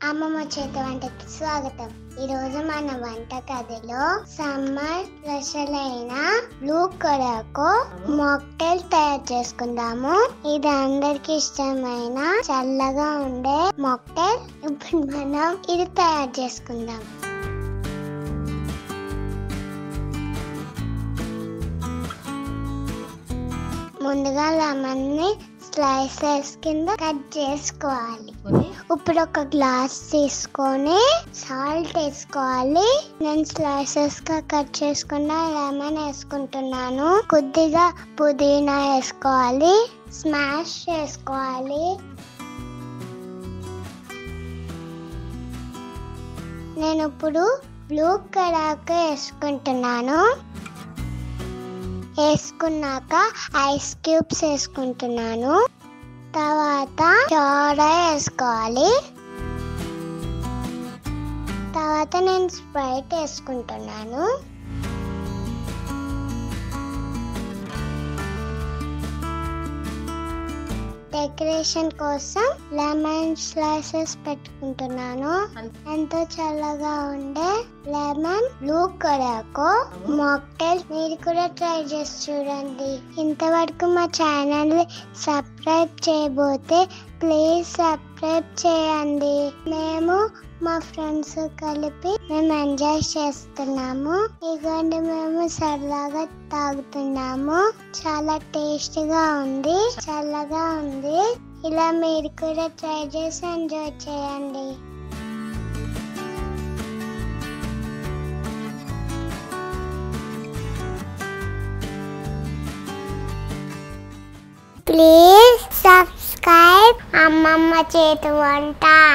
అమ్మమ్మ చేతి వంటకి స్వాగతం. ఈ రోజు మన వంట గదిలో సమ్మర్ స్పెషల్ అయిన బ్లూ కొరాకో మాక్టైల్ తయారు చేసుకుందాము. ఇది అందరికి ఇష్టమైన చల్లగా ఉండే మాక్టైల్. ఇప్పుడు మనం ఇది తయారు చేసుకుందాం. ముందుగా లెమన్ ని స్లైసెస్ కింద కట్ చేసుకోవాలి. ఇప్పుడు ఒక గ్లాస్ తీసుకొని సాల్ట్ వేసుకోవాలి. నేను స్లైసెస్ గా కట్ చేసుకున్న లెమన్ వేసుకుంటున్నాను. కొద్దిగా పుదీనా వేసుకోవాలి. స్మాష్ చేసుకోవాలి. నేను ఇప్పుడు బ్లూ కొరాకో వేసుకుంటున్నాను. వేసుకున్నాక ఐస్ క్యూబ్స్ వేసుకుంటున్నాను. తర్వాత సోడా వేసుకోవాలి. తర్వాత నేను స్ప్రైట్ వేసుకుంటున్నాను. డెకరేషన్ కోసం లెమన్ స్లైసెస్ పెట్టుకుంటున్నాను. ఎంతో చల్లగా ఉండే లెమన్ బ్లూ కొరాకో మాక్టైల్ మీరు కూడా ట్రై చేసి చూడండి. ఇంతవరకు మా ఛానల్ సబ్స్క్రైబ్ చేయబోతే ప్లీజ్ సబ్స్క్రైబ్ చేయండి. మేము మా ఫ్రెండ్స్ కలిపి మేము ఎంజాయ్ చేస్తున్నాము. ఇదిగోండి మేము సరదాగా తాగుతున్నాము. చాలా టేస్టీగా ఉంది, చల్లగా ఉంది. ఇలా మీరు కూడా ట్రై చేసి ఎంజాయ్ చేయండి. ప్లీజ్ సబ్స్క్రైబ్ అమ్మమ్మ చేతి వంట.